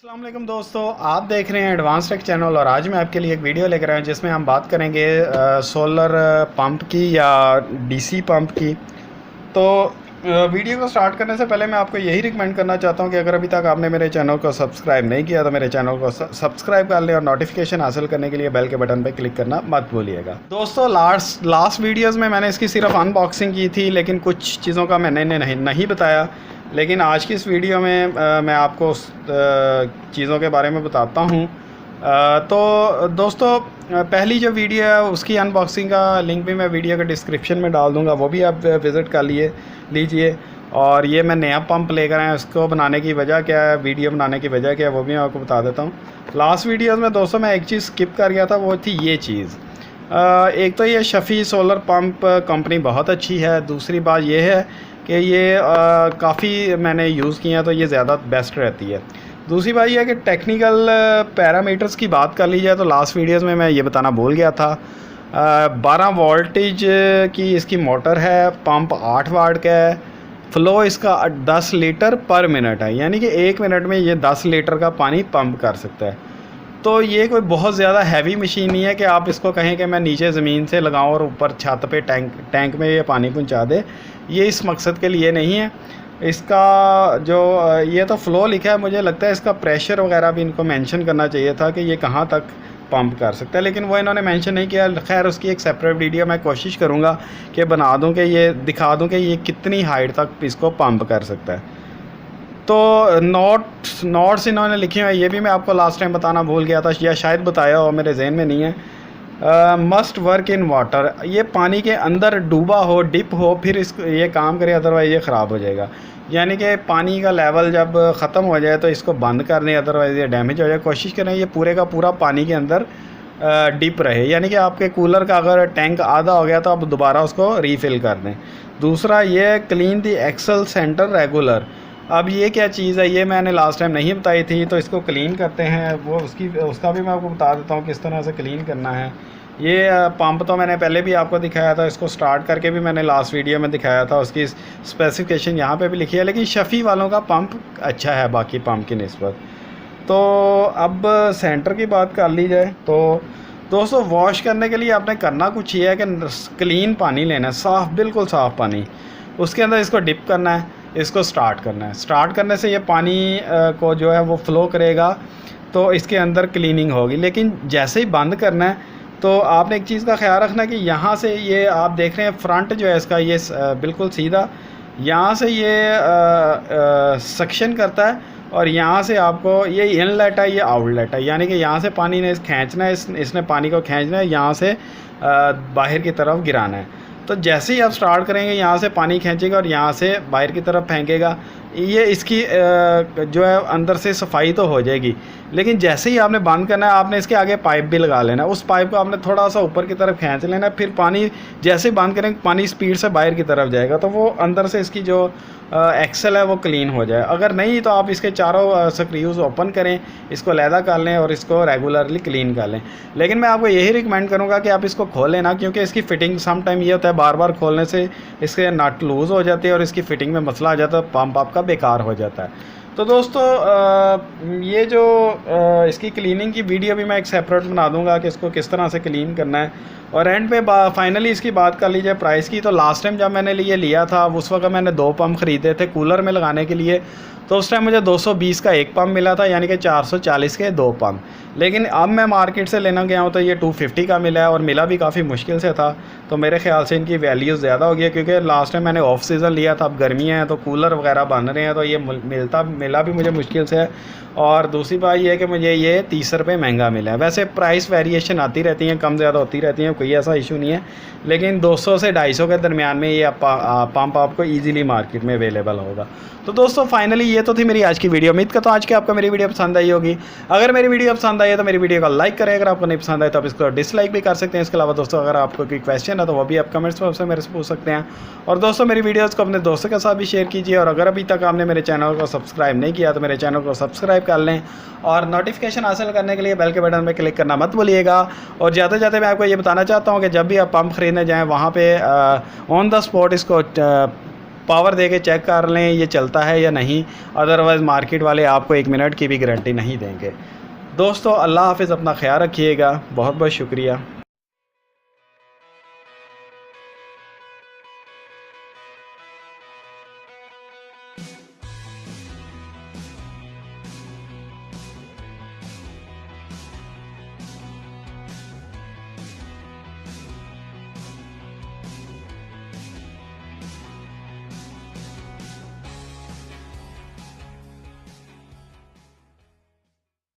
अस्सलाम वालेकुम दोस्तों, आप देख रहे हैं एडवांस टेक चैनल और आज मैं आपके लिए एक वीडियो लेकर आया हूं जिसमें हम बात करेंगे सोलर पंप की या डीसी पंप की। तो वीडियो को स्टार्ट करने से पहले मैं आपको यही रिकमेंड करना चाहता हूं कि अगर अभी तक आपने मेरे चैनल को सब्सक्राइब नहीं किया तो मेरे चैनल को सब्सक्राइब कर लें और नोटिफिकेशन हासिल करने के लिए बेल के बटन पर क्लिक करना मत भूलिएगा। दोस्तों लास्ट वीडियोज़ में मैंने इसकी सिर्फ अनबॉक्सिंग की थी, लेकिन कुछ चीज़ों का मैंने नहीं बताया। लेकिन आज की इस वीडियो में मैं आपको चीज़ों के बारे में बताता हूँ। तो दोस्तों पहली जो वीडियो है उसकी अनबॉक्सिंग का लिंक भी मैं वीडियो के डिस्क्रिप्शन में डाल दूँगा, वो भी आप विज़िट कर लीजिए। और ये मैं नया पंप लेकर आया, उसको बनाने की वजह क्या है, वीडियो बनाने की वजह क्या है, वो भी मैं आपको बता देता हूँ। लास्ट वीडियोज़ में दोस्तों मैं एक चीज़ स्किप कर गया था, वो थी ये चीज़। एक तो ये शफ़ी सोलर पंप कंपनी बहुत अच्छी है। दूसरी बात ये है कि ये काफ़ी मैंने यूज़ किया तो ये ज़्यादा बेस्ट रहती है। दूसरी बात यह है कि टेक्निकल पैरामीटर्स की बात कर ली जाए तो लास्ट वीडियोज़ में मैं ये बताना भूल गया था। 12 वोल्टेज की इसकी मोटर है, पंप 8 वाट का है, फ़्लो इसका 10 लीटर पर मिनट है, यानी कि 1 मिनट में ये 10 लीटर का पानी पंप कर सकता है। तो ये कोई बहुत ज़्यादा हैवी मशीन नहीं है कि आप इसको कहें कि मैं नीचे ज़मीन से लगाऊं और ऊपर छत पे टैंक में ये पानी पहुंचा दे। ये इस मकसद के लिए नहीं है। इसका जो ये तो फ़्लो लिखा है, मुझे लगता है इसका प्रेशर वगैरह भी इनको मेंशन करना चाहिए था कि ये कहाँ तक पंप कर सकता है, लेकिन वो इन्होंने मेंशन नहीं किया। खैर उसकी एक सेपरेट वीडियो मैं कोशिश करूँगा कि बना दूँ कि ये दिखा दूँ कि ये कितनी हाइट तक इसको पंप कर सकता है। तो नोट्स इन्होंने लिखे हुए हैं, ये भी मैं आपको लास्ट टाइम बताना भूल गया था या शायद बताया हो, मेरे जहन में नहीं है। मस्ट वर्क इन वाटर, ये पानी के अंदर डूबा हो, डिप हो, फिर इसको ये काम करे, अदरवाइज़ ये ख़राब हो जाएगा। यानी कि पानी का लेवल जब ख़त्म हो जाए तो इसको बंद कर दें, अदरवाइज़ ये डैमेज हो जाए। कोशिश करें ये पूरे का पूरा पानी के अंदर डिप रहे, यानी कि आपके कूलर का अगर टैंक आधा हो गया तो आप दोबारा उसको रीफ़िल कर दें। दूसरा ये clean the axle centre regular. अब ये क्या चीज़ है, ये मैंने लास्ट टाइम नहीं बताई थी, तो इसको क्लीन करते हैं। वो उसका भी मैं आपको बता देता हूँ किस तरह से क्लीन करना है। ये पंप तो मैंने पहले भी आपको दिखाया था, इसको स्टार्ट करके भी मैंने लास्ट वीडियो में दिखाया था, उसकी स्पेसिफिकेशन यहाँ पे भी लिखी है। लेकिन शफ़ी वालों का पंप अच्छा है बाकी पंप की निस्बत। तो अब सेंटर की बात कर ली जाए तो दोस्तों वॉश करने के लिए आपने करना कुछ ही है कि क्लीन पानी लेना है, साफ़, बिल्कुल साफ़ पानी। उसके अंदर इसको डिप करना है, इसको स्टार्ट करना है। स्टार्ट करने से ये पानी को जो है वो फ़्लो करेगा तो इसके अंदर क्लीनिंग होगी। लेकिन जैसे ही बंद करना है तो आपने एक चीज़ का ख्याल रखना कि यहाँ से ये आप देख रहे हैं फ्रंट जो है इसका, ये बिल्कुल सीधा यहाँ से ये सक्शन करता है और यहाँ से आपको ये इनलेट है, ये आउटलेट है, यानी कि यहाँ से पानी ने खींचना है, इसने पानी को खींचना है, यहाँ से बाहर की तरफ गिराना है। तो जैसे ही आप स्टार्ट करेंगे यहाँ से पानी खींचेगा और यहाँ से बाहर की तरफ फेंकेगा। ये इसकी जो है अंदर से सफाई तो हो जाएगी, लेकिन जैसे ही आपने बंद करना है आपने इसके आगे पाइप भी लगा लेना है। उस पाइप को आपने थोड़ा सा ऊपर की तरफ खींच लेना है, फिर पानी जैसे ही बंद करेंगे पानी स्पीड से बाहर की तरफ जाएगा, तो वो अंदर से इसकी जो एक्सल है वो क्लीन हो जाए। अगर नहीं तो आप इसके चारों स्क्रूज ओपन करें, इसको लैदा कर लें और इसको रेगुलरली क्लीन कर लें। लेकिन मैं आपको यही रिकमेंड करूँगा कि आप इसको खोलें ना, क्योंकि इसकी फ़िटिंग सम टाइम ये होता है बार बार खोलने से इसके नट लूज़ हो जाते हैं और इसकी फ़िटिंग में मसला आ जाता है, पंप आपका बेकार हो जाता है। तो दोस्तों ये जो इसकी क्लीनिंग की वीडियो भी मैं एक सेपरेट बना दूंगा कि इसको किस तरह से क्लीन करना है। और एंड पे फाइनली इसकी बात कर लीजिए प्राइस की। तो लास्ट टाइम जब मैंने ये लिया था उस वक्त मैंने 2 पंप ख़रीदे थे कूलर में लगाने के लिए, तो उस टाइम मुझे 220 का एक पंप मिला था, यानी कि 440 के 2 पंप। लेकिन अब मैं मार्केट से लेना गया हूँ तो ये 250 का मिला है और मिला भी काफ़ी मुश्किल से था। तो मेरे ख्याल से इनकी वैल्यू ज़्यादा हो गई, क्योंकि लास्ट टाइम मैंने ऑफ सीज़न लिया था, अब गर्मियाँ हैं तो कूलर वगैरह बन रहे हैं, तो ये मिला भी मुझे मुश्किल से है। और दूसरी बात ये है कि मुझे ये 30 रुपये महंगा मिला है। वैसे प्राइस वेरिएशन आती रहती हैं, कम ज़्यादा होती रहती हैं, कोई ऐसा इशू नहीं है, लेकिन 200 से 250 के दरमियान में ये पंप आपको ईजिली मार्केट में अवेलेबल होगा। तो दोस्तों फाइनली ये तो थी मेरी आज की वीडियो। उम्मीद करता हूँ आज की आपको मेरी वीडियो पसंद आई होगी। अगर मेरी वीडियो पसंद आई है तो मेरी वीडियो को लाइक करें, अगर आपको नहीं पसंद आए तो आप इसको डिसलाइक भी कर सकते हैं। इसके अलावा दोस्तों अगर आपको कोई क्वेश्चन है तो वो भी आप कमेंट्स में मेरे से पूछ सकते हैं। और दोस्तों मेरी वीडियोज़ को अपने दोस्तों के साथ भी शेयर कीजिए, और अगर अभी तक आपने मेरे चैनल को सब्सक्राइब नहीं किया तो मेरे चैनल को सब्सक्राइब कर लें और नोटिफिकेशन हासिल करने के लिए बेल के बटन पर क्लिक करना मत भूलिएगा। और जाते जाते मैं आपको ये बताना चाहता हूँ कि जब भी आप पंप ख़रीदने जाएँ वहाँ पे ऑन द स्पॉट इसको पावर दे के चेक कर लें ये चलता है या नहीं, अदरवाइज़ मार्केट वाले आपको 1 मिनट की भी गारंटी नहीं देंगे। दोस्तों अल्लाह हाफ़िज़, अपना ख्याल रखिएगा, बहुत बहुत शुक्रिया।